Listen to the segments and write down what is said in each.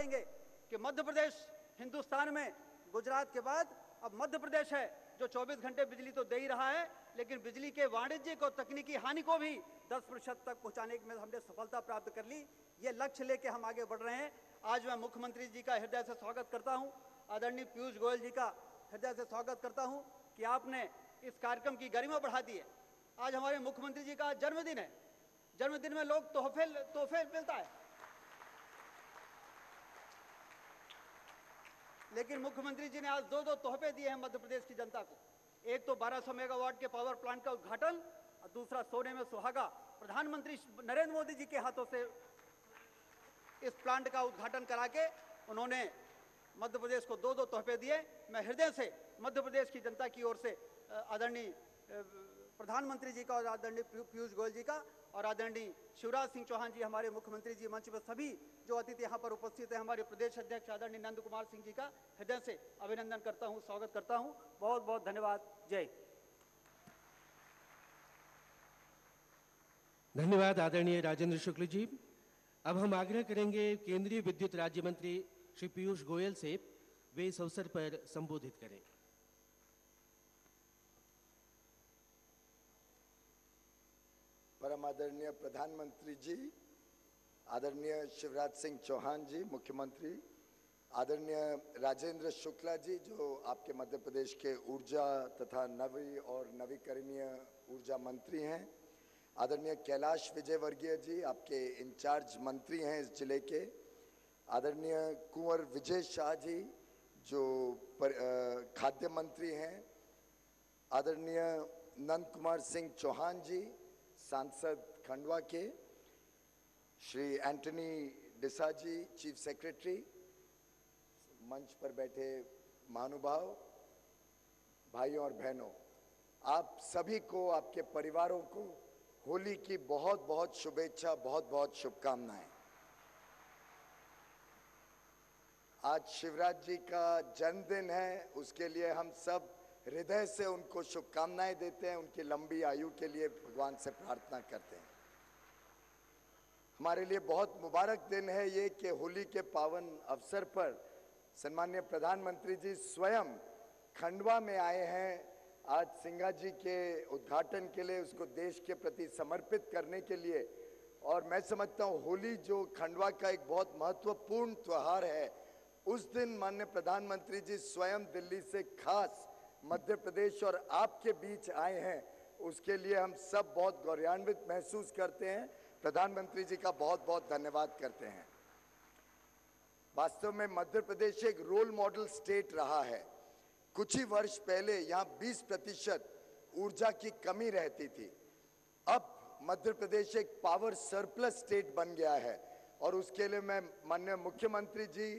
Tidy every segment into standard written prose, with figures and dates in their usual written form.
करेंगे कि मध्य प्रदेश हिंदुस्तान में गुजरात के बाद अब मध्य प्रदेश है जो 24 घंटे बिजली तो दे ही रहा है, लेकिन बिजली के वाणिज्यिक और तकनीकी हानि को भी 10% तक पहुंचाने में हमने सफलता प्राप्त कर ली। ये लक्ष्य लेके हम आगे बढ़ रहे हैं। आज मैं मुख्यमंत्री जी का हृदय से स्वागत करता हूं, आदरणीय पीयूष गोयल जी का हृदय से स्वागत करता हूं कि आपने इस कार्यक्रम की गरिमा बढ़ा दी है। आज हमारे मुख्यमंत्री जी का जन्मदिन है। जन्मदिन में लोग तोहफे मिलता है, लेकिन मुख्यमंत्री जी ने आज दो तोहफे दिए हैं मध्य प्रदेश की जनता को। एक तो 1200 मेगावाट के पावर प्लांट का उद्घाटन और दूसरा सोने में सुहागा। प्रधानमंत्री नरेंद्र मोदी जी के हाथों से इस प्लांट का उद्घाटन करा के उन्होंने मध्य प्रदेश को दो तोहफे दिए। मैं हृदय से मध्य प्रदेश की जनता की ओर से आदरणीय प्रधानमंत्री जी का और आदरणीय पीयूष गोयल जी का और आदरणीय शिवराज सिंह चौहान जी हमारे मुख्यमंत्री जी, मंच पर सभी जो अतिथि यहाँ पर उपस्थित हैं, हमारे प्रदेश अध्यक्ष आदरणीय नंद कुमार सिंह जी का हृदय से अभिनंदन करता हूँ, स्वागत करता हूँ। बहुत बहुत धन्यवाद। जय। धन्यवाद आदरणीय राजेंद्र शुक्ल जी। अब हम आग्रह करेंगे केंद्रीय विद्युत राज्य मंत्री श्री पीयूष गोयल से वे इस अवसर पर संबोधित करें। परम आदरणीय प्रधानमंत्री जी, आदरणीय शिवराज सिंह चौहान जी मुख्यमंत्री, आदरणीय राजेंद्र शुक्ला जी जो आपके मध्य प्रदेश के ऊर्जा तथा नवी और नवीकरणीय ऊर्जा मंत्री हैं, आदरणीय कैलाश विजयवर्गीय जी आपके इंचार्ज मंत्री हैं इस जिले के, आदरणीय कुंवर विजय शाह जी जो खाद्य मंत्री हैं, आदरणीय नंद कुमार सिंह चौहान जी सांसद खंडवा के, श्री एंटनी डिसा जी चीफ सेक्रेटरी, मंच पर बैठे महानुभाव, भाइयों और बहनों, आप सभी को, आपके परिवारों को होली की बहुत बहुत शुभेच्छा, बहुत बहुत शुभकामनाएं। आज शिवराज जी का जन्मदिन है, उसके लिए हम सब हृदय से उनको शुभकामनाएं देते हैं, उनकी लंबी आयु के लिए भगवान से प्रार्थना करते हैं। हमारे लिए बहुत मुबारक दिन है ये कि होली के पावन अवसर पर सम्माननीय प्रधानमंत्री जी स्वयं खंडवा में आए हैं आज सिंघा जी के उद्घाटन के लिए, उसको देश के प्रति समर्पित करने के लिए। और मैं समझता हूँ होली जो खंडवा का एक बहुत महत्वपूर्ण त्योहार है, उस दिन माननीय प्रधानमंत्री जी स्वयं दिल्ली से खास मध्य प्रदेश और आपके बीच आए हैं, उसके लिए हम सब बहुत गौरवान्वित महसूस करते हैं। प्रधानमंत्री जी का बहुत बहुत धन्यवाद करते हैं। वास्तव में मध्य प्रदेश एक रोल मॉडल स्टेट रहा है। कुछ ही वर्ष पहले यहाँ 20% ऊर्जा की कमी रहती थी। अब मध्य प्रदेश एक पावर सरप्लस स्टेट बन गया है और उसके लिए मैं माननीय मुख्यमंत्री जी,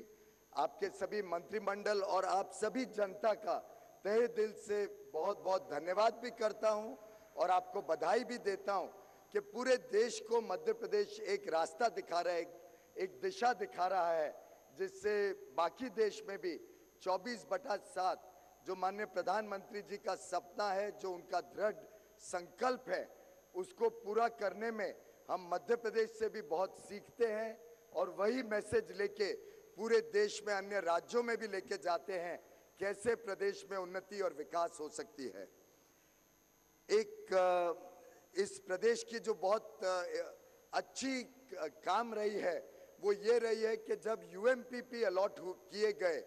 आपके सभी मंत्रिमंडल और आप सभी जनता का तहे दिल से बहुत बहुत धन्यवाद भी करता हूं और आपको बधाई भी देता हूं कि पूरे देश को मध्य प्रदेश एक रास्ता दिखा रहा है, एक दिशा दिखा रहा है, जिससे बाकी देश में भी 24/7 जो माननीय प्रधानमंत्री जी का सपना है, जो उनका दृढ़ संकल्प है, उसको पूरा करने में हम मध्य प्रदेश से भी बहुत सीखते हैं और वही मैसेज लेके पूरे देश में अन्य राज्यों में भी लेके जाते हैं, कैसे प्रदेश में उन्नति और विकास हो सकती है। इस प्रदेश की जो बहुत अच्छी काम रही है वो ये रही है कि जब यूएमपीपी अलॉट किए गए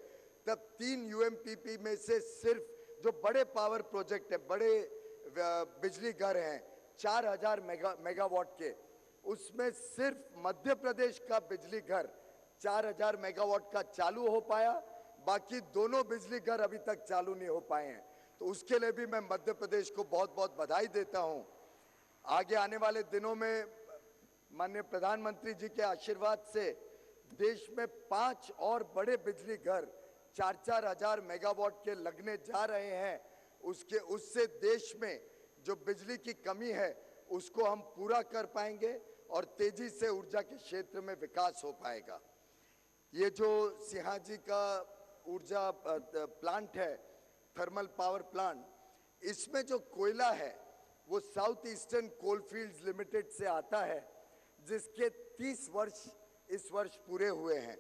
तब 3 यूएमपीपी में से सिर्फ जो बड़े पावर प्रोजेक्ट है, बड़े बिजली घर हैं 4000 मेगावाट के, उसमें सिर्फ मध्य प्रदेश का बिजली घर 4000 मेगावाट का चालू हो पाया, बाकी दोनों बिजली घर अभी तक चालू नहीं हो पाए हैं। तो उसके लिए भी मैं मध्य प्रदेश को बहुत बहुत बधाई देता हूं। आगे आने वाले दिनों में माननीय प्रधानमंत्री जी के आशीर्वाद से देश में 5 और बड़े बिजली घर 4-4 हजार मेगावाट के लगने जा रहे हैं। उससे देश में जो बिजली की कमी है उसको हम पूरा कर पाएंगे और तेजी से ऊर्जा के क्षेत्र में विकास हो पाएगा। ये जो सिंहा जी का ऊर्जा प्लांट है, थर्मल पावर प्लांट, इसमें जो कोयला है वो साउथ ईस्टर्न कोलफील्ड्स लिमिटेड से आता है, जिसके 30 वर्ष इस वर्ष पूरे हुए हैं।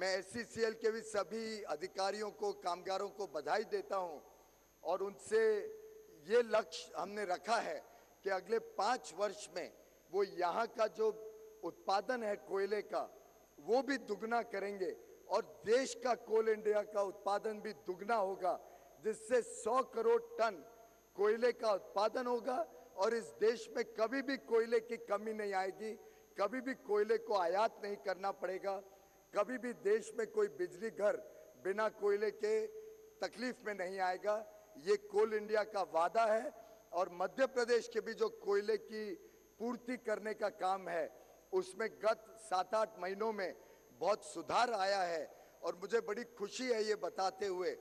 मैं SCCL के भी सभी अधिकारियों को, कामगारों को बधाई देता हूं और उनसे ये लक्ष्य हमने रखा है कि अगले 5 वर्ष में वो यहाँ का जो उत्पादन है कोयले का वो भी दुगना करेंगे और देश का कोल इंडिया का उत्पादन भी दुगना होगा, जिससे 100 करोड़ टन कोयले का उत्पादन होगा और इस देश में कभी भी कोयले की कमी नहीं आएगी, कभी भी कोयले को आयात नहीं करना पड़ेगा, कभी भी देश में कोई बिजली घर बिना कोयले के तकलीफ में नहीं आएगा। ये कोल इंडिया का वादा है और मध्य प्रदेश के भी जो कोयले की पूर्ति करने का काम है उसमें गत 7-8 महीनों में बहुत सुधार आया है और मुझे बड़ी खुशी है ये बताते हुए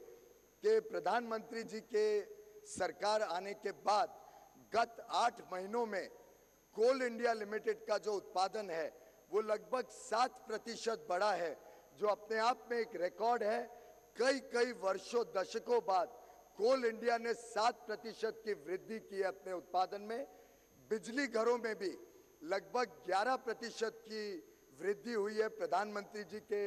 कि प्रधानमंत्री जी के सरकार आने के बाद गत 8 महीनों में कोल इंडिया लिमिटेड का जो उत्पादन है वो लगभग 7% बढ़ा है, जो अपने आप में एक रिकॉर्ड है। कई वर्षों, दशकों बाद कोल इंडिया ने 7% की वृद्धि की है अपने उत्पादन में। बिजली घरों में भी लगभग 11% की वृद्धि हुई है प्रधानमंत्री जी के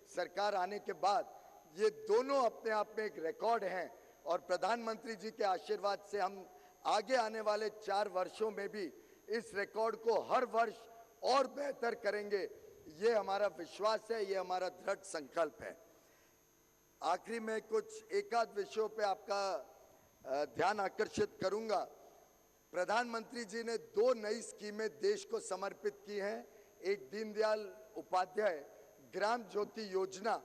सरकार आने के बाद। ये दोनों अपने आप में एक रिकॉर्ड हैं और प्रधानमंत्री जी के आशीर्वाद से हम आगे आने वाले 4 वर्षों में भी इस रिकॉर्ड को हर वर्ष और बेहतर करेंगे। ये हमारा विश्वास है, ये हमारा दृढ़ संकल्प है। आखिरी में कुछ एकाध विषयों पे आपका ध्यान आकर्षित करूंगा। प्रधानमंत्री जी ने 2 नई स्कीमें देश को समर्पित की हैं, एक दीनदयाल उपाध्याय ग्राम ज्योति योजना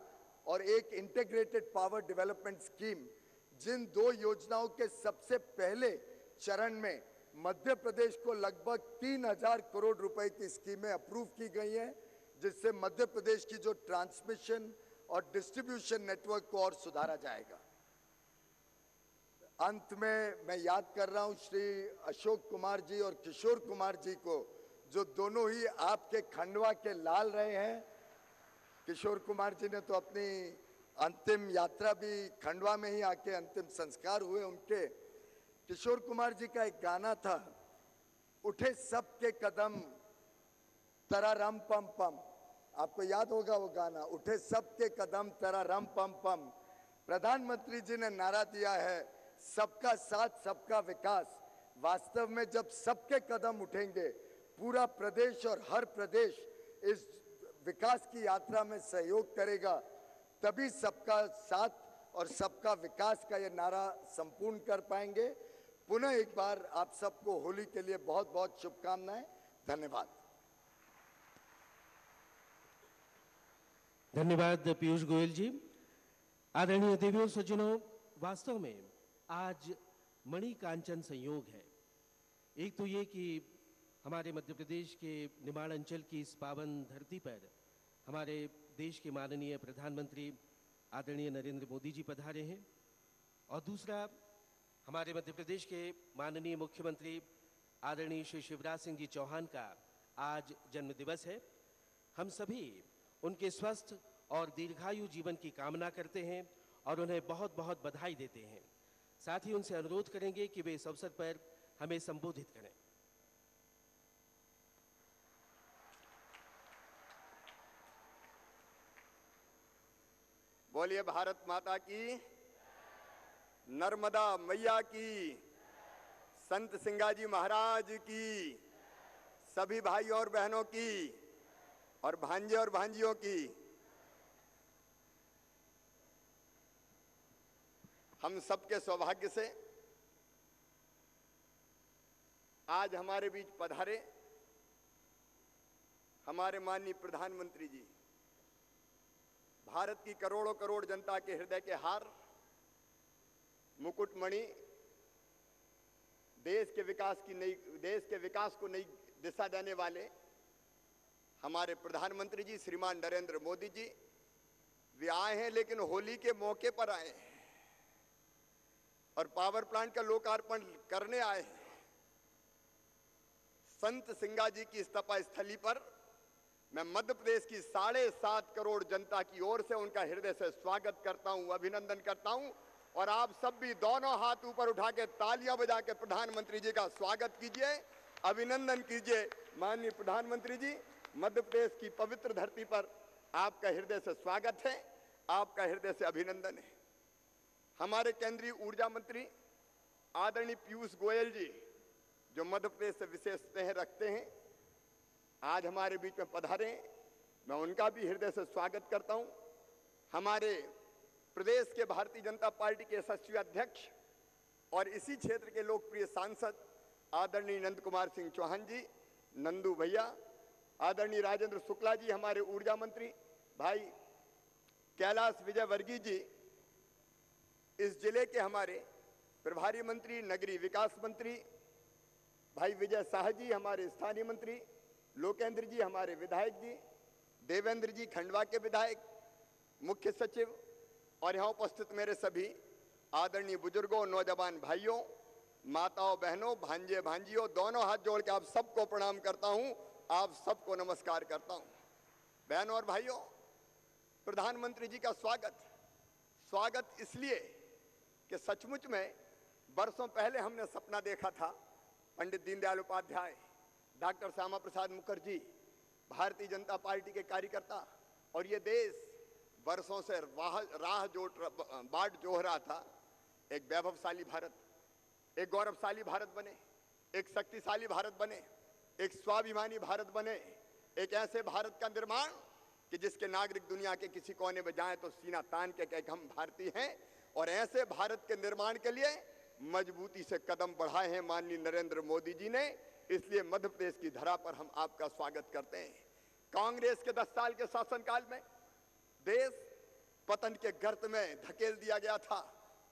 और एक इंटीग्रेटेड पावर डेवलपमेंट स्कीम। जिन 2 योजनाओं के सबसे पहले चरण में मध्य प्रदेश को लगभग 3000 करोड़ रुपए की स्कीमें अप्रूव की गई हैं, जिससे मध्य प्रदेश की जो ट्रांसमिशन और डिस्ट्रीब्यूशन नेटवर्क को और सुधारा जाएगा। अंत में मैं याद कर रहा हूं श्री अशोक कुमार जी और किशोर कुमार जी को, जो दोनों ही आपके खंडवा के लाल रहे हैं। किशोर कुमार जी ने तो अपनी अंतिम यात्रा भी खंडवा में ही आके अंतिम संस्कार हुए उनके। किशोर कुमार जी का एक गाना था, उठे सबके कदम तरा रम पम पम। आपको याद होगा वो गाना, उठे सबके कदम तरा रम पम पम। प्रधानमंत्री जी ने नारा दिया है सबका साथ सबका विकास। वास्तव में जब सबके कदम उठेंगे, पूरा प्रदेश और हर प्रदेश इस विकास की यात्रा में सहयोग करेगा, तभी सबका साथ और सबका विकास का ये नारा संपूर्ण कर पाएंगे। पुनः एक बार आप सबको होली के लिए बहुत बहुत शुभकामनाएं। धन्यवाद। धन्यवाद पीयूष गोयल जी। आदरणीय देवियों सज्जनों, वास्तव में आज मणि कांचन संयोग है। एक तो ये कि हमारे मध्य प्रदेश के निमाड़ अंचल की इस पावन धरती पर हमारे देश के माननीय प्रधानमंत्री आदरणीय नरेंद्र मोदी जी पधारे हैं, और दूसरा हमारे मध्य प्रदेश के माननीय मुख्यमंत्री आदरणीय श्री शिवराज सिंह जी चौहान का आज जन्म दिवस है। हम सभी उनके स्वस्थ और दीर्घायु जीवन की कामना करते हैं और उन्हें बहुत बहुत बधाई देते हैं। साथ ही उनसे अनुरोध करेंगे कि वे इस अवसर पर हमें संबोधित करें। बोलिए भारत माता की, नर्मदा मैया की, संत सिंगाजी महाराज की, सभी भाई और बहनों की और भांजे और भांजियों की। हम सबके सौभाग्य से आज हमारे बीच पधारे हमारे माननीय प्रधानमंत्री जी, भारत की करोड़ों करोड़ जनता के हृदय के हार, मुकुटमणि, देश के विकास को नई दिशा देने वाले हमारे प्रधानमंत्री जी श्रीमान नरेंद्र मोदी जी। वे आए हैं लेकिन होली के मौके पर आए हैं और पावर प्लांट का लोकार्पण करने आए हैं। संत सिंगाजी की इस तपा स्थली पर मैं मध्य प्रदेश की 7.5 करोड़ जनता की ओर से उनका हृदय से स्वागत करता हूं, अभिनंदन करता हूं। और आप सब भी दोनों हाथ ऊपर उठा के तालियां बजा के प्रधानमंत्री जी का स्वागत कीजिए, अभिनंदन कीजिए। माननीय प्रधानमंत्री जी, मध्य प्रदेश की पवित्र धरती पर आपका हृदय से स्वागत है, आपका हृदय से अभिनंदन है। हमारे केंद्रीय ऊर्जा मंत्री आदरणीय पीयूष गोयल जी, जो मध्य प्रदेश से विशेष स्नेह रखते हैं, आज हमारे बीच में पधारे हैं। मैं उनका भी हृदय से स्वागत करता हूं। हमारे प्रदेश के भारतीय जनता पार्टी के यशस्वी अध्यक्ष और इसी क्षेत्र के लोकप्रिय सांसद आदरणीय नंद कुमार सिंह चौहान जी, नंदू भैया, आदरणीय राजेंद्र शुक्ला जी, हमारे ऊर्जा मंत्री भाई कैलाश विजयवर्गीय जी, इस जिले के हमारे प्रभारी मंत्री नगरीय विकास मंत्री भाई विजय शाह जी, हमारे स्थानीय मंत्री लोकेंद्र जी, हमारे विधायक जी, देवेंद्र जी खंडवा के विधायक, मुख्य सचिव और यहाँ उपस्थित मेरे सभी आदरणीय बुजुर्गों, नौजवान भाइयों, माताओं, बहनों, भांजे भांजियों, दोनों हाथ जोड़ के आप सबको प्रणाम करता हूं, आप सबको नमस्कार करता हूं। बहनों और भाइयों, प्रधानमंत्री जी का स्वागत इसलिए कि सचमुच में वर्षों पहले हमने सपना देखा था, पंडित दीनदयाल उपाध्याय, डॉक्टर श्यामा प्रसाद मुखर्जी, भारतीय जनता पार्टी के कार्यकर्ता, और ये देश वर्षों से बाट जोह रहा था। एक वैभवशाली भारत, एक गौरवशाली भारत बने, एक शक्तिशाली भारत बने, एक स्वाभिमानी भारत बने, एक ऐसे भारत का निर्माण कि जिसके नागरिक दुनिया के किसी कोने में जाएं तो सीना तान के कहें हम भारतीय हैं। और ऐसे भारत के निर्माण के लिए मजबूती से कदम बढ़ाए हैं माननीय नरेंद्र मोदी जी ने। इसलिए मध्य प्रदेश की धरा पर हम आपका स्वागत करते हैं। कांग्रेस के 10 साल के शासनकाल में देश पतन के गर्त में धकेल दिया गया था।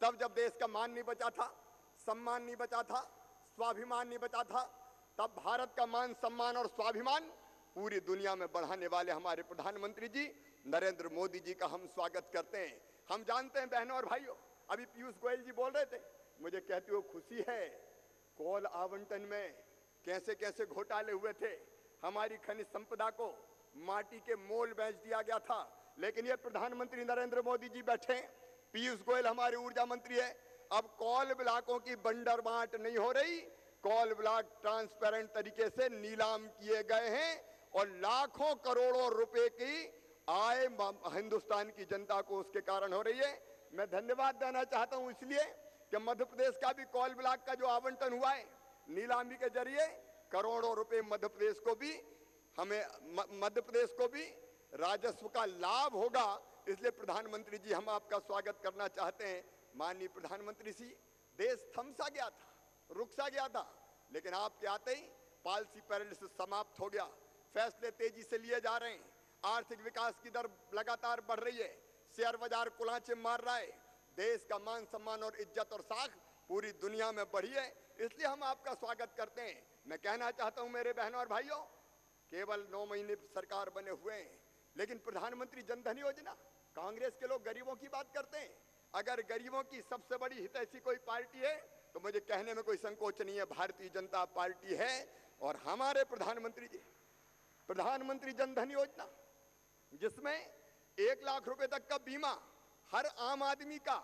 तब जब देश का मान नहीं बचा था, सम्मान नहीं बचा था, स्वाभिमान नहीं बचा था, तब भारत का मान, सम्मान और स्वाभिमान पूरी दुनिया में बढ़ाने वाले हमारे प्रधानमंत्री जी नरेंद्र मोदी जी का हम स्वागत करते हैं। हम जानते हैं बहनों और भाइयों, अभी पीयूष गोयल जी बोल रहे थे, मुझे कहते हुए खुशी है, कोल आवंटन में कैसे कैसे घोटाले हुए थे, हमारी खनिज संपदा को माटी के मोल बेच दिया गया था। लेकिन ये प्रधानमंत्री नरेंद्र मोदी जी बैठे, पीयूष गोयल हमारे ऊर्जा मंत्री है, अब कोल ब्लॉकों की बंडर बांट नहीं हो रही, कोल ब्लॉक ट्रांसपेरेंट तरीके से नीलाम किए गए हैं और लाखों करोड़ों रुपए की आय हिंदुस्तान की जनता को उसके कारण हो रही है। मैं धन्यवाद देना चाहता हूं इसलिए कि मध्य प्रदेश का भी कोल ब्लॉक का जो आवंटन हुआ है नीलामी के जरिए, करोड़ों रुपए मध्य प्रदेश को भी, हमें मध्य प्रदेश को भी राजस्व का लाभ होगा। इसलिए प्रधानमंत्री जी हम आपका स्वागत करना चाहते हैं। माननीय प्रधानमंत्री जी, देश थमसा गया था, रुक सा गया था, लेकिन आपके आते ही पॉलिसी पैरालिसिस समाप्त हो गया, फैसले तेजी से लिए जा रहे हैं, आर्थिक विकास की दर लगातार बढ़ रही है, शेयर बाजार कुलांचे मार रहा है, देश का मान सम्मान और इज्जत और साख पूरी दुनिया में बढ़ी है। इसलिए हम आपका स्वागत करते हैं। मैं कहना चाहता हूं मेरे बहनों और भाइयों, केवल 9 महीने सरकार बने हुए हैं, लेकिन प्रधानमंत्री जनधन योजना, कांग्रेस के लोग गरीबों की बात करते हैं, अगर गरीबों की सबसे बड़ी हितैषी कोई पार्टी है तो मुझे कहने में कोई संकोच नहीं है, भारतीय जनता पार्टी है। और हमारे प्रधानमंत्री जी, प्रधानमंत्री जनधन योजना, जिसमें 1 लाख रुपए तक का बीमा हर आम आदमी का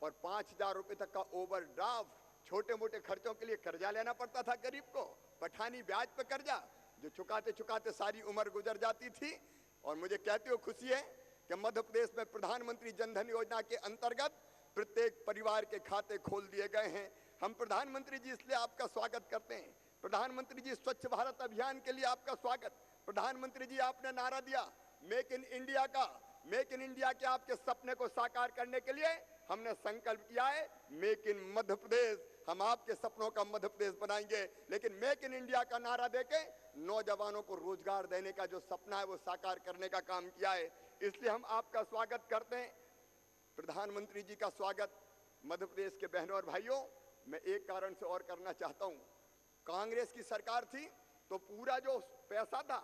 और 5,000 रुपए तक का ओवरड्राफ्ट, छोटे मोटे खर्चों के लिए कर्जा लेना पड़ता था गरीब को, पठानी ब्याज पे कर्जा, जो चुकाते चुकाते सारी उम्र गुजर जाती थी। और मुझे कहते हुए खुशी है कि मध्य प्रदेश में प्रधानमंत्री जनधन योजना के अंतर्गत प्रत्येक परिवार के खाते खोल दिए गए हैं। हम प्रधानमंत्री जी इसलिए आपका स्वागत करते हैं। प्रधानमंत्री जी, स्वच्छ भारत अभियान के लिए आपका स्वागत। प्रधानमंत्री जी, आपने नारा दिया मेक इन इंडिया का, मेक इन इंडिया के आपके सपने को साकार करने के लिए हमने संकल्प किया है मेक इन मध्य प्रदेश। हम आपके सपनों का मध्य प्रदेश बनाएंगे, लेकिन मेक इन इंडिया का नारा देके नौजवानों को रोजगार देने का जो सपना है वो साकार करने का काम किया है। इसलिए हम आपका स्वागत करते हैं। प्रधानमंत्री जी का स्वागत मध्य प्रदेश के बहनों और भाइयों, मैं एक कारण से और करना चाहता हूं। कांग्रेस की सरकार थी तो पूरा जो पैसा था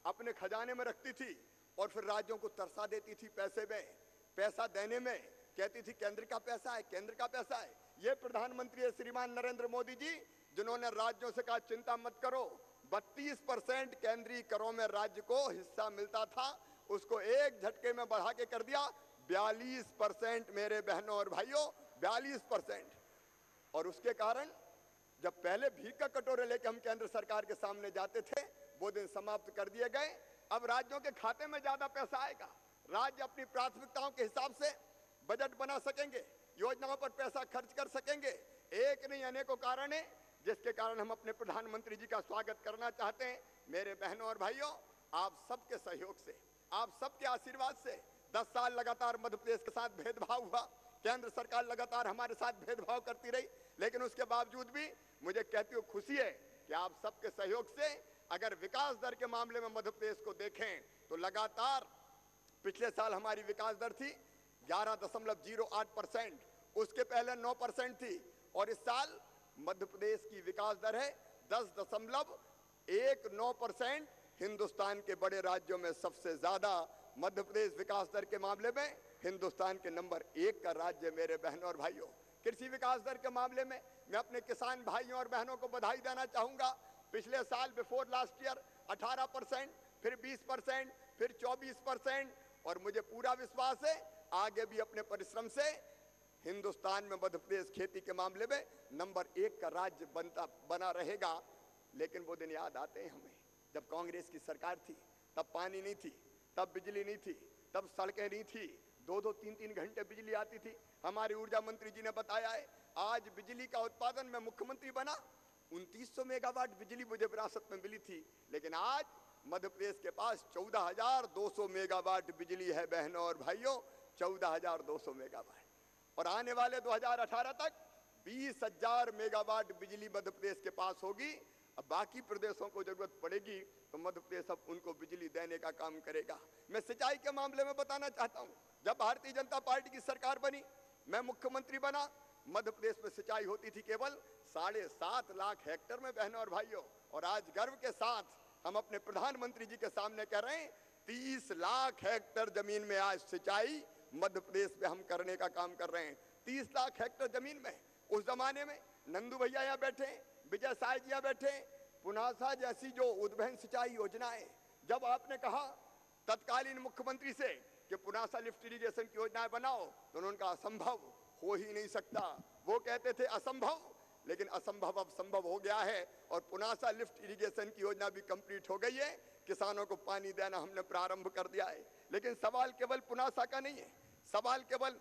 अपने खजाने में रखती थी और फिर राज्यों को तरसा देती थी पैसे में, पैसा देने में कहती थी केंद्र का पैसा है, केंद्र का पैसा है। ये प्रधानमंत्री है श्रीमान नरेंद्र मोदी जी, जिन्होंने राज्यों से कहा चिंता मत करो, 32% केंद्रीय करों में राज्य को हिस्सा मिलता था, उसको एक झटके में बढ़ा के कर दिया 42%। मेरे बहनों और भाइयों, 42%। और उसके कारण जब पहले भीख का कटोरे लेके हम केंद्र सरकार के सामने जाते थे, वो दिन समाप्त कर दिए गए। अब राज्यों के खाते में ज्यादा पैसा आएगा, राज्य अपनी प्राथमिकताओं के हिसाब से बजट बना सकेंगे, योजनाओं पर पैसा खर्च कर सकेंगे। एक नहीं अनेकों कारण है जिसके कारण हम अपने प्रधानमंत्री जी का स्वागत करना चाहते हैं। मेरे बहनों और भाइयों, आप सबके सहयोग से, आप सबके आशीर्वाद से 10 साल लगातार मध्य प्रदेश के साथ भेदभाव हुआ, केंद्र सरकार लगातार हमारे साथ भेदभाव करती रही, लेकिन उसके बावजूद भी मुझे कहती हुई खुशी है कि आप सबके सहयोग से अगर विकास दर के मामले में मध्य प्रदेश को देखें तो लगातार पिछले साल हमारी विकास दर थी 11.08%, उसके पहले 9% थी, और इस साल मध्य प्रदेश की विकास दर है 10.19%। हिंदुस्तान के बड़े राज्यों में सबसे ज्यादा मध्य प्रदेश विकास दर के मामले में हिंदुस्तान के नंबर 1 का राज्य। मेरे बहनों और भाइयों, कृषि विकास दर के मामले में मैं अपने किसान भाइयों और बहनों को बधाई देना चाहूंगा। पिछले साल बिफोर लास्ट ईयर 18%, फिर 20%, फिर 24%, और मुझे पूरा विश्वास है आगे भी अपने परिश्रम से हिंदुस्तान में मध्य प्रदेश खेती के मामले में नंबर 1 का राज्य बना रहेगा। लेकिन वो दिन याद आते हैं हमें जब कांग्रेस की सरकार थी, तब पानी नहीं थी, तब बिजली नहीं थी, तब सड़कें नहीं थी, 2-2, 3-3 घंटे बिजली आती थी। हमारे ऊर्जा मंत्री जी ने बताया है आज बिजली का उत्पादन में मुख्यमंत्री बना 2900 मेगावाट बिजली मुझे विरासत में मिली थी, लेकिन आज मध्य प्रदेश के पास 14,200 मेगावाट बिजली है। बहनों और भाइयों, 14,200 मेगावाट, और आने वाले 2018 तक 20,000 मेगावाट बिजली मध्य प्रदेश के पास होगी। अब बाकी प्रदेशों को जरूरत पड़ेगी तो मध्य प्रदेश अब उनको बिजली देने का काम करेगा। मैं सिंचाई के मामले में बताना चाहता हूं, जब भारतीय जनता पार्टी की सरकार बनी, मैं मुख्यमंत्री बना, मध्य प्रदेश में सिंचाई होती थी केवल 7.5 लाख हेक्टेयर में। बहनों और भाइयों, और आज गर्व के साथ हम अपने प्रधानमंत्री जी के सामने कह रहे हैं 30 लाख हेक्टेयर जमीन में आज सिंचाई मध्य प्रदेश में हम करने का काम कर रहे हैं। 30 लाख हेक्टेयर जमीन में। उस जमाने में नंदू भैया यहाँ बैठे, विजय साय जी यहाँ बैठे, पुनासा जैसी जो उद्वहन सिंचाई योजनाएं, जब आपने कहा तत्कालीन मुख्यमंत्री से कि पुनासा लिफ्ट इरिगेशन की योजनाएं बनाओ, तो उन्होंने कहा असंभव, हो ही नहीं सकता। वो कहते थे असंभव, लेकिन असंभव अब संभव हो गया है, और पुनासा लिफ्ट इरिगेशन की योजना भी कंप्लीट हो गई है। किसानों को पानी देना हमने प्रारंभ कर दिया है। लेकिन सवाल केवल पुनासा का नहीं है, सवाल केवल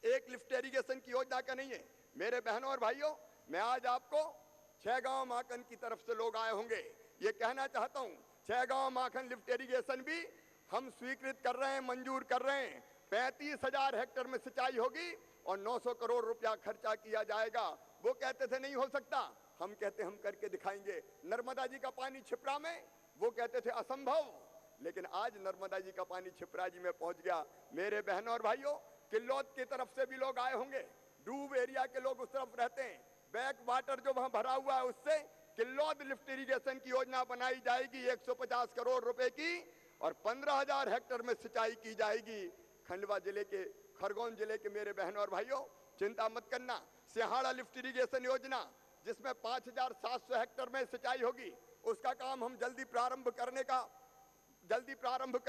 एक लिफ्ट इरिगेशन की योजना का नहीं है। मेरे बहनों और भाइयों, मैं आज आपको 6 गांव माखन की तरफ से लोग आए होंगे, ये कहना चाहता हूं 6 गांव माखन लिफ्ट इरिगेशन भी हम स्वीकृत कर रहे हैं, मंजूर कर रहे हैं। 35,000 हेक्टेयर में सिंचाई होगी और 900 करोड़ रुपया खर्चा किया जाएगा। वो कहते थे नहीं हो सकता, हम कहते हम करके दिखाएंगे। नर्मदा जी का पानी छिपरा में, वो कहते थे असंभव, लेकिन आज नर्मदा जी का पानी छिपरा जी में पहुंच गया। मेरे बहनों और भाइयों, किल्लौत की तरफ से भी लोग आए होंगे, डूब एरिया के लोग उस तरफ रहते हैं, बैक वाटर जो वहां भरा हुआ है उससे किल्लौत लिफ्ट इरिगेशन की योजना बनाई जाएगी 150 करोड़ रुपए की, और 15,000 हेक्टेयर में सिंचाई की जाएगी। खंडवा जिले के, खरगोन जिले के मेरे बहनों और भाइयों, चिंता मत करना, सिहाड़ा लिफ्ट इरिगेशन योजना जिसमें 5,700 हेक्टेयर में सिंचाई होगी, उसका काम हम जल्दी प्रारंभ कर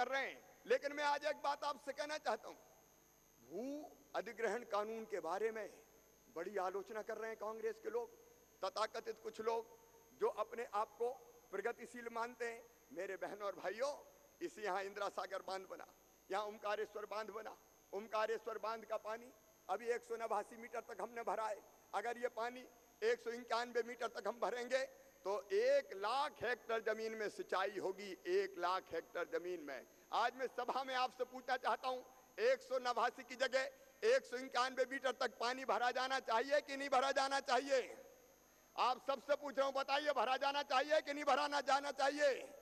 रहे हैं। लेकिन मैं आज एक बात आपसे कहना चाहता हूं, भू अधिग्रहण कानून के बारे में बड़ी आलोचना कर रहे हैं कांग्रेस के लोग, तथाकथित कुछ लोग जो अपने आप को प्रगतिशील मानते हैं। मेरे बहनों और भाइयों, इसी यहाँ इंदिरा सागर बांध बना, यहाँ ओमकारेश्वर बांध बना। ओमकारेश्वर बांध का पानी अभी 189 मीटर तक हमने भरा है। अगर ये पानी 191 मीटर तक हम भरेंगे तो 1 लाख हेक्टेयर जमीन में सिंचाई होगी, 1 लाख हेक्टेयर जमीन में। आज मैं सभा में आपसे पूछना चाहता हूं, 189 की जगह 191 मीटर तक पानी भरा जाना चाहिए कि नहीं भरा जाना चाहिए? आप सबसे पूछ रहा हूं, बताइए भरा जाना चाहिए कि नहीं भरा जाना चाहिए?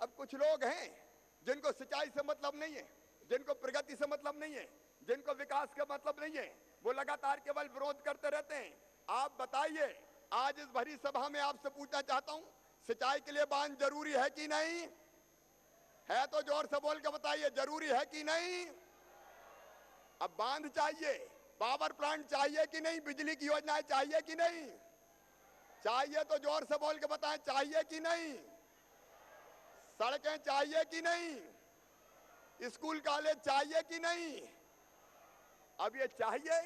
अब कुछ लोग हैं जिनको सिंचाई से मतलब नहीं है, जिनको प्रगति से मतलब नहीं है, जिनको विकास का मतलब नहीं है, वो लगातार केवल विरोध करते रहते हैं। आप बताइए, आज इस भरी सभा में आपसे पूछना चाहता हूं, सिंचाई के लिए बांध जरूरी है कि नहीं है? तो जोर से बोल के बताइए, जरूरी है कि नहीं? अब बांध चाहिए, पावर प्लांट चाहिए कि नहीं, बिजली की योजनाएं चाहिए कि नहीं? चाहिए तो जोर से बोल के बताएं, चाहिए कि नहीं? सड़कें चाहिए कि नहीं? स्कूल कॉलेज चाहिए कि नहीं? अब ये चाहिए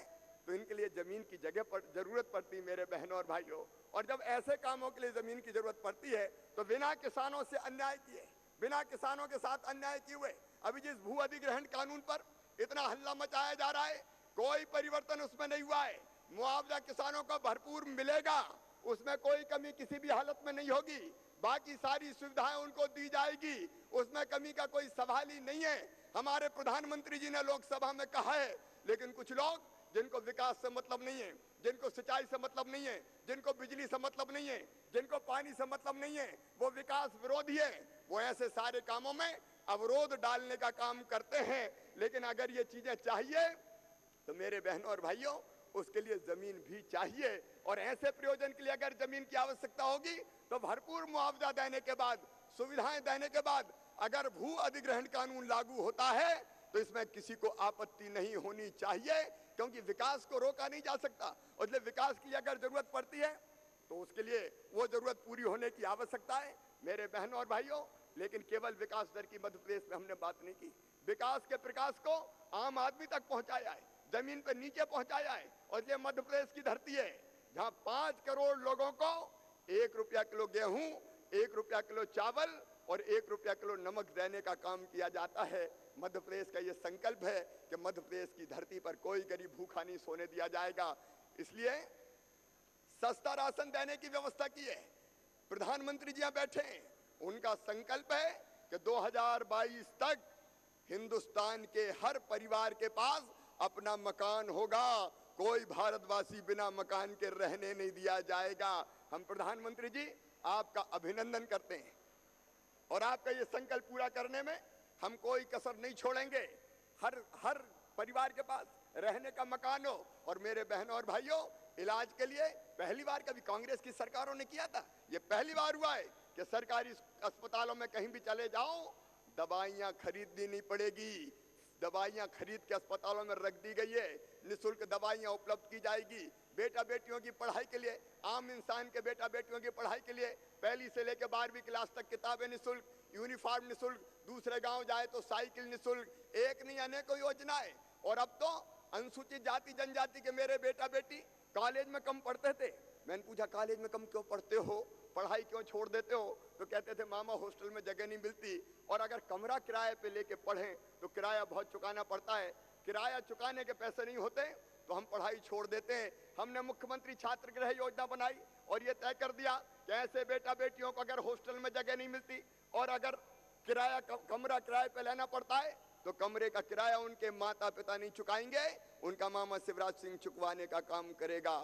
तो इनके लिए जमीन की जगह पर जरूरत पड़ती है मेरे बहनों और भाइयों। और जब ऐसे कामों के लिए जमीन की जरूरत पड़ती है तो बिना किसानों से अन्याय किए, बिना किसानों के साथ अन्याय किए हुए। अभी जिस भू अधिग्रहण कानून पर इतना हल्ला मचाया जा रहा है, कोई परिवर्तन उसमें नहीं हुआ है। मुआवजा किसानों को भरपूर मिलेगा, उसमें कोई कमी किसी भी हालत में नहीं होगी। बाकी सारी सुविधाएं उनको दी जाएगी, उसमें कमी का कोई सवाल ही नहीं है। हमारे प्रधानमंत्री जी ने लोकसभा में कहा है, लेकिन कुछ लोग जिनको विकास से मतलब नहीं है, जिनको सिंचाई से मतलब नहीं है, जिनको बिजली से मतलब नहीं है, जिनको पानी से मतलब नहीं है, वो विकास विरोधी है। वो ऐसे सारे कामों में अवरोध डालने का काम करते हैं। लेकिन अगर ये चीजें चाहिए तो मेरे बहनों और भाइयों, उसके लिए जमीन भी चाहिए। और ऐसे प्रयोजन के लिए अगर जमीन की आवश्यकता होगी तो भरपूर मुआवजा देने के बाद, सुविधाएं देने के बाद अगर भू अधिग्रहण कानून लागू होता है तो इसमें किसी को आपत्ति नहीं होनी चाहिए, क्योंकि विकास को रोका नहीं जा सकता। और इसलिए विकास की अगर जरूरत पड़ती है तो उसके लिए वो जरूरत पूरी होने की आवश्यकता है मेरे बहनों और भाइयों। लेकिन केवल विकास दर की मध्य प्रदेश में हमने बात नहीं की। विकास के प्रकाश को आम आदमी तक पहुंचाया है, जमीन पे नीचे पहुंचाया है। और ये मध्य प्रदेश की धरती है जहां 5 करोड़ लोगों को 1 रुपया किलो गेहूं, 1 रुपया किलो चावल और 1 रुपया किलो नमक देने का काम किया जाता है। मध्य प्रदेश का ये संकल्प है कि मध्य प्रदेश की धरती पर कोई गरीब भूखा नहीं सोने दिया जाएगा। इसलिए सस्ता राशन देने की व्यवस्था की है। प्रधानमंत्री जी यहाँ बैठे हैं, उनका संकल्प है कि 2022 तक हिंदुस्तान के हर परिवार के पास अपना मकान होगा। कोई भारतवासी बिना मकान के रहने नहीं दिया जाएगा। हम प्रधानमंत्री जी आपका अभिनंदन करते हैं और आपका ये संकल्प पूरा करने में हम कोई कसर नहीं छोड़ेंगे। हर परिवार के पास रहने का मकान हो। और मेरे बहनों और भाइयों, इलाज के लिए पहली बार कभी कांग्रेस की सरकारों ने किया था, ये पहली बार हुआ है कि सरकारी अस्पतालों में कहीं भी चले जाओ दवाइयां खरीदनी नहीं पड़ेगी। दवाइयां खरीद के अस्पतालों में रख दी गई है, निःशुल्क दवाइयां उपलब्ध की जाएगी। बेटा बेटियों की पढ़ाई के लिए, आम इंसान के बेटा बेटियों की पढ़ाई के लिए पहली से लेकर 12वीं क्लास तक किताबें निःशुल्क, यूनिफॉर्म निःशुल्क, दूसरे गांव जाए तो साइकिल निःशुल्क। एक नहीं अनेकों योजनाएं। और अब तो अनुसूचित जाति जनजाति के मेरे बेटा बेटी कॉलेज में कम पढ़ते थे। मैंने पूछा कॉलेज में कम क्यों पढ़ते हो, पढ़ाई क्यों छोड़ देते हो? तो कहते थे मामा हॉस्टल में जगह नहीं मिलती, और अगर कमरा किराए पे लेके पढ़ें तो किराया बहुत चुकाना पड़ता है। किराया चुकाने के पैसे नहीं होते तो हम पढ़ाई छोड़ देते हैं। हमने मुख्यमंत्री छात्र गृह योजना बनाई और ये तय कर दिया कि ऐसे बेटा बेटियों को अगर हॉस्टल में जगह नहीं मिलती और अगर किराया कमरा किराए पे लेना पड़ता है तो कमरे का किराया उनके माता पिता नहीं चुकाएंगे, उनका मामा शिवराज सिंह चुकवाने का काम करेगा।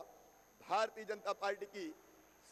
भारतीय जनता पार्टी की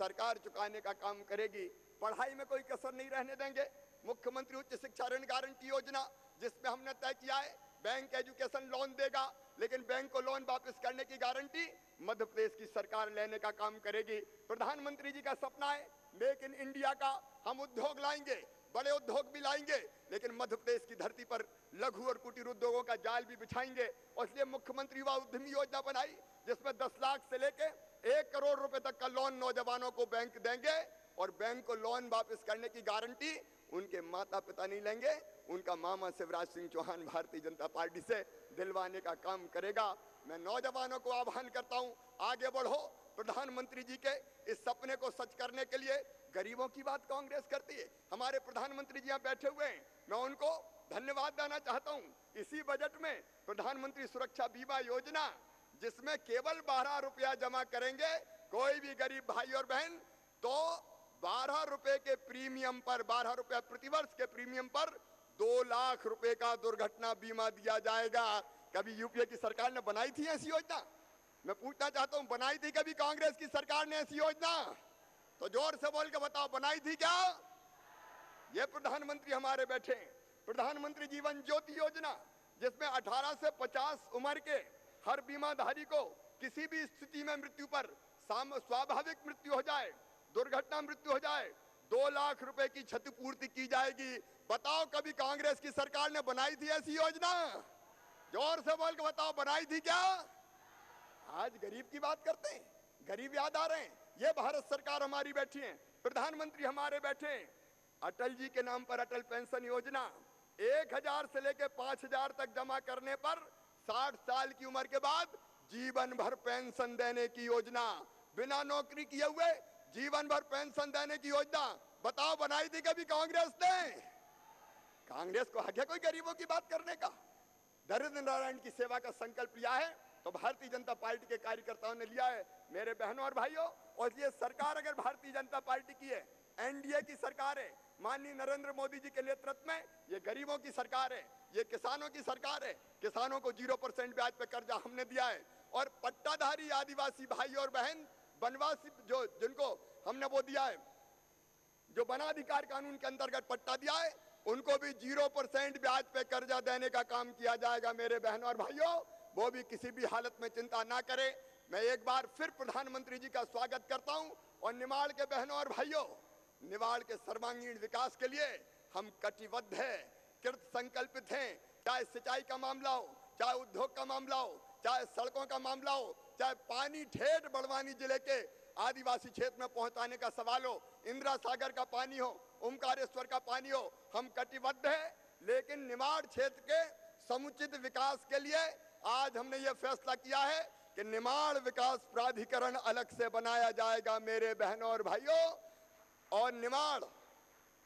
सरकार चुकाने का काम करेगी। पढ़ाई में कोई कसर नहीं रहने देंगे। मुख्यमंत्री उच्च शिक्षा ऋण गारंटी योजना, जिसमें हमने तय किया है बैंक एजुकेशन लोन देगा, लेकिन बैंक को लोन वापस करने की गारंटी मध्य प्रदेश की सरकार लेने का काम करेगी। प्रधानमंत्री जी का सपना है मेक इन इंडिया का। हम उद्योग लाएंगे, बड़े उद्योग भी लाएंगे, लेकिन मध्य प्रदेश की धरती पर लघु और कुटीर उद्योगों का जाल भी बिछाएंगे। और इसलिए मुख्यमंत्री युवा उद्यमी योजना बनाई, जिसमें 10 लाख से लेके 1 करोड़ रुपए तक का लोन नौजवानों को बैंक देंगे और बैंक को लोन वापस करने की गारंटी उनके माता पिता नहीं लेंगे, उनका मामा शिवराज सिंह चौहान भारतीय जनता पार्टी से दिलवाने का काम करेगा। मैं नौजवानों को आह्वान करता हूं, आगे बढ़ो। प्रधानमंत्री जी के इस सपने को सच करने के लिए गरीबों की बात कांग्रेस करती है। हमारे प्रधानमंत्री जी यहाँ बैठे हुए हैं, मैं उनको धन्यवाद देना चाहता हूँ। इसी बजट में प्रधानमंत्री सुरक्षा बीमा योजना, जिसमें केवल 12 रुपया जमा करेंगे कोई भी गरीब भाई और बहन, तो 12 रुपए के प्रीमियम पर, 12 रुपया प्रतिवर्ष के प्रीमियम पर 2 लाख रुपए का दुर्घटना बीमा दिया जाएगा। कभी यूपीए की सरकार ने बनाई थी ऐसी योजना? मैं पूछना चाहता हूं, बनाई थी कभी कांग्रेस की सरकार ने ऐसी योजना? तो जोर से बोल के बताओ, बनाई थी क्या? ये प्रधानमंत्री हमारे बैठे हैं। प्रधानमंत्री जीवन ज्योति योजना, जिसमें 18 से 50 उम्र के हर बीमाधारी को किसी भी स्थिति में मृत्यु पर, स्वाभाविक मृत्यु हो जाए, दुर्घटना मृत्यु हो जाए, 2 लाख रुपए की क्षतिपूर्ति की जाएगी। बताओ कभी कांग्रेस की सरकार ने बनाई थी ऐसी योजना? जोर से बोल के बताओ, बनाई थी क्या? आज गरीब की बात करते हैं, गरीब याद आ रहे हैं। ये भारत सरकार हमारी बैठी है, प्रधानमंत्री हमारे बैठे हैं। अटल जी के नाम पर अटल पेंशन योजना, 1000 से लेकर 5000 तक जमा करने पर 60 साल की उम्र के बाद जीवन भर पेंशन देने की योजना, बिना नौकरी किए हुए जीवन भर पेंशन देने की योजना। बताओ बनाई थी कभी कांग्रेस ने? कांग्रेस को हक है कोई गरीबों की बात करने का? दरिद्र नारायण की सेवा का संकल्प लिया है तो भारतीय जनता पार्टी के कार्यकर्ताओं ने लिया है मेरे बहनों और भाइयों। और ये सरकार अगर भारतीय जनता पार्टी की है, एनडीए की सरकार है, माननीय नरेंद्र मोदी जी के नेतृत्व में ये गरीबों की सरकार है, ये किसानों की सरकार है। किसानों को 0% ब्याज पे कर्जा हमने दिया है और पट्टाधारी आदिवासी भाई और बहन वनवासी जो जिनको हमने वो दिया है, जो वनाधिकार कानून के अंतर्गत पट्टा दिया है, उनको भी 0% ब्याज पे कर्जा देने का काम किया जाएगा मेरे बहनों और भाइयों। वो भी किसी भी हालत में चिंता ना करे। मैं एक बार फिर प्रधानमंत्री जी का स्वागत करता हूं और निमाड़ के बहनों और भाइयों, निमाड़ के सर्वांगीण विकास के लिए हम कटिबद्ध हैं, कृत संकल्पित हैं। चाहे सिंचाई का मामला हो, चाहे उद्योग का मामला हो, चाहे सड़कों का मामला हो, चाहे पानी ठेठ बड़वानी जिले के आदिवासी क्षेत्र में पहुंचाने का सवाल हो, इंदिरा सागर का पानी हो, ओमकारेश्वर का पानी हो, हम कटिबद्ध हैं। लेकिन निमाड़ क्षेत्र के समुचित विकास के लिए आज हमने ये फैसला किया है कि निमाड़ विकास प्राधिकरण अलग से बनाया जाएगा मेरे बहनों और भाइयों। और निमाड़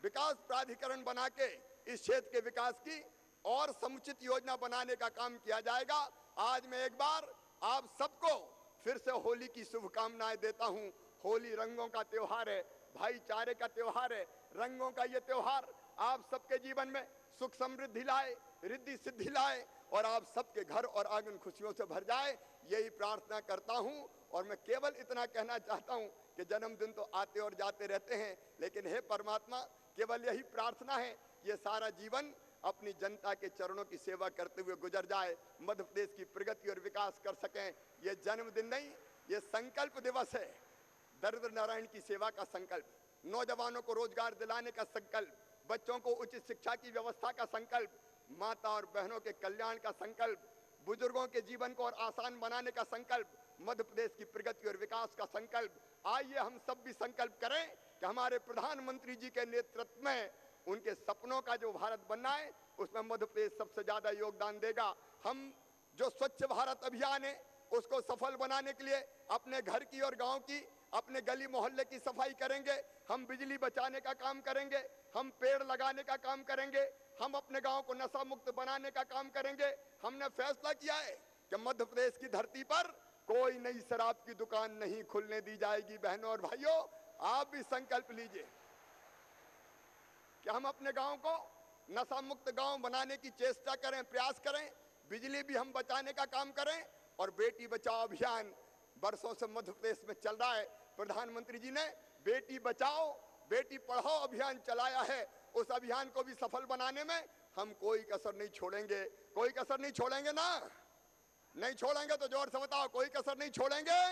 विकास प्राधिकरण बना के इस क्षेत्र के विकास की और समुचित योजना बनाने का काम किया जाएगा। आज मैं एक बार आप सबको फिर से होली की शुभकामनाएं देता हूं। होली रंगों का त्योहार है, भाईचारे का त्योहार है। रंगों का ये त्योहार आप सबके जीवन में सुख समृद्धि लाए, रिद्धि सिद्धि लाए और आप सबके घर और आंगन खुशियों से भर जाए, यही प्रार्थना करता हूं। और मैं केवल इतना कहना चाहता हूं कि जन्मदिन तो आते और जाते रहते हैं, लेकिन हे परमात्मा, केवल यही प्रार्थना है ये सारा जीवन अपनी जनता के चरणों की सेवा करते हुए गुजर जाए, मध्य प्रदेश की प्रगति और विकास कर सकें। ये जन्मदिन नहीं, ये संकल्प दिवस है। दरिद्र नारायण की सेवा का संकल्प, नौजवानों को रोजगार दिलाने का संकल्प, बच्चों को उचित शिक्षा की व्यवस्था का संकल्प, माता और बहनों के कल्याण का संकल्प, बुजुर्गों के जीवन को और आसान बनाने का संकल्प, मध्य प्रदेश की प्रगति और विकास का संकल्प। आइए हम सब भी संकल्प करें कि हमारे प्रधानमंत्री जी के नेतृत्व में उनके सपनों का जो भारत बनना है उसमें मध्य प्रदेश सबसे ज्यादा योगदान देगा। हम जो स्वच्छ भारत अभियान है उसको सफल बनाने के लिए अपने घर की और गांव की, अपने गली मोहल्ले की सफाई करेंगे, हम बिजली बचाने का काम करेंगे, हम पेड़ लगाने का काम करेंगे, हम अपने गांव को नशा मुक्त बनाने का काम करेंगे। हमने फैसला किया है कि मध्य प्रदेश की धरती पर कोई नई शराब की दुकान नहीं खुलने दी जाएगी। बहनों और भाइयों, आप भी संकल्प लीजिए कि हम अपने गांव को नशा मुक्त गांव बनाने की चेष्टा करें, प्रयास करें, बिजली भी हम बचाने का काम करें। और बेटी बचाओ अभियान वर्षों से मध्य प्रदेश में चल रहा है। प्रधानमंत्री जी ने बेटी बचाओ बेटी पढ़ाओ अभियान चलाया है। उस अभियान को भी सफल बनाने में हम कोई कसर नहीं छोड़ेंगे। कोई कसर नहीं छोड़ेंगे ना? नहीं छोड़ेंगे तो जोर से बताओ, कोई कसर नहीं छोड़ेंगे।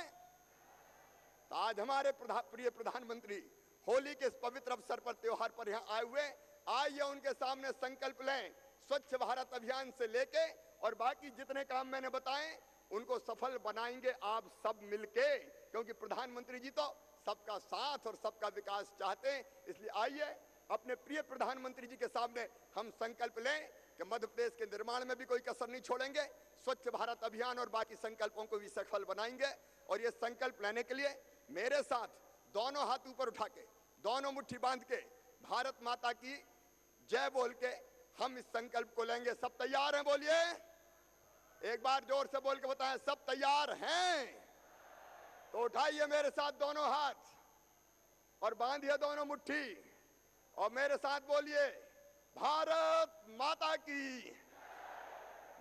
तो आज हमारे प्रिय प्रधानमंत्री होली के इस पवित्र अवसर पर, त्योहार पर यहाँ आए हुए, आइए उनके सामने संकल्प लें। स्वच्छ भारत अभियान से लेके और बाकी जितने काम मैंने बताए उनको सफल बनाएंगे आप सब मिलके, क्योंकि प्रधानमंत्री जी तो सबका साथ और सबका विकास चाहते हैं। इसलिए आइए अपने प्रिय प्रधानमंत्री जी के सामने हम संकल्प लें कि मध्य प्रदेश के निर्माण में भी कोई कसर नहीं छोड़ेंगे, स्वच्छ भारत अभियान और बाकी संकल्पों को भी सफल बनाएंगे। और ये संकल्प लेने के लिए मेरे साथ दोनों हाथ ऊपर उठा के, दोनों मुट्ठी बांध के, भारत माता की जय बोल के हम इस संकल्प को लेंगे। सब तैयार हैं? बोलिए एक बार जोर से बोल के बताएं, सब तैयार हैं? तो उठाइए मेरे साथ दोनों हाथ और बांधिए दोनों मुट्ठी और मेरे साथ बोलिए, भारत माता की।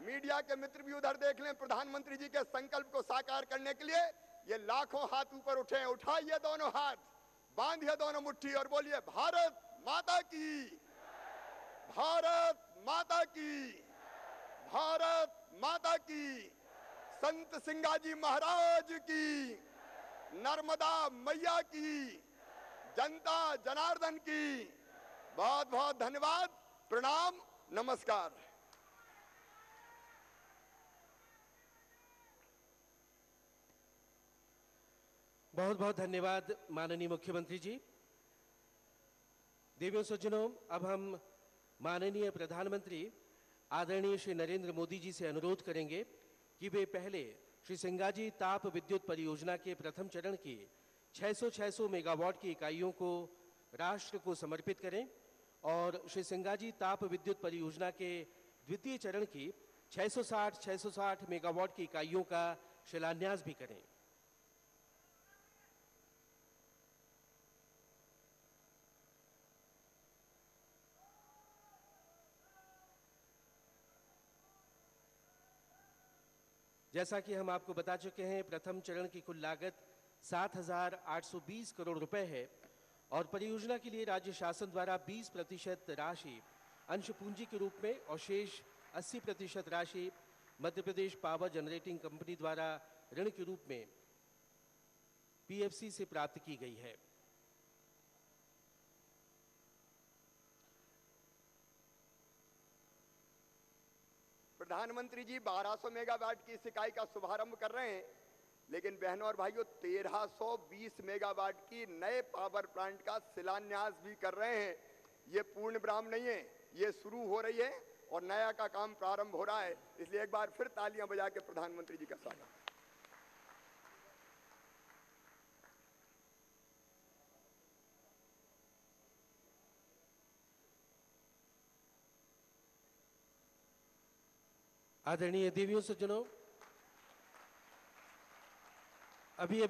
मीडिया के मित्र भी उधर देख लें। प्रधानमंत्री जी के संकल्प को साकार करने के लिए ये लाखों हाथ ऊपर उठे। उठाइए दोनों हाथ, बांधिए दोनों मुट्ठी और बोलिए, भारत माता की, भारत माता की, भारत माता की। संत सिंगाजी महाराज की, नर्मदा मैया की, जनता जनार्दन की। बहुत बहुत धन्यवाद, प्रणाम, नमस्कार। बहुत बहुत धन्यवाद माननीय मुख्यमंत्री जी। देवियों सज्जनों, अब हम माननीय प्रधानमंत्री आदरणीय श्री नरेंद्र मोदी जी से अनुरोध करेंगे कि वे पहले श्री सिंगाजी ताप विद्युत परियोजना के प्रथम चरण की 600 मेगावाट की इकाइयों को राष्ट्र को समर्पित करें और श्री सिंगाजी ताप विद्युत परियोजना के द्वितीय चरण की 660 मेगावाट की इकाइयों का शिलान्यास भी करें। जैसा कि हम आपको बता चुके हैं, प्रथम चरण की कुल लागत 7,820 करोड़ रुपए है और परियोजना के लिए राज्य शासन द्वारा 20% राशि अंश पूंजी के रूप में और शेष 80% राशि Madhya Pradesh power generating company द्वारा ऋण के रूप में पीएफसी से प्राप्त की गई है। प्रधानमंत्री जी 1200 मेगावाट की इस इकाई का शुभारंभ कर रहे हैं, लेकिन बहनों और भाइयों 1320 मेगावाट की नए पावर प्लांट का शिलान्यास भी कर रहे हैं। ये पूर्ण विराम नहीं है, ये शुरू हो रही है और नया का काम प्रारंभ हो रहा है। इसलिए एक बार फिर तालियां बजा के प्रधानमंत्री जी का स्वागत। आदरणीय देवियों सज्जनों, अभी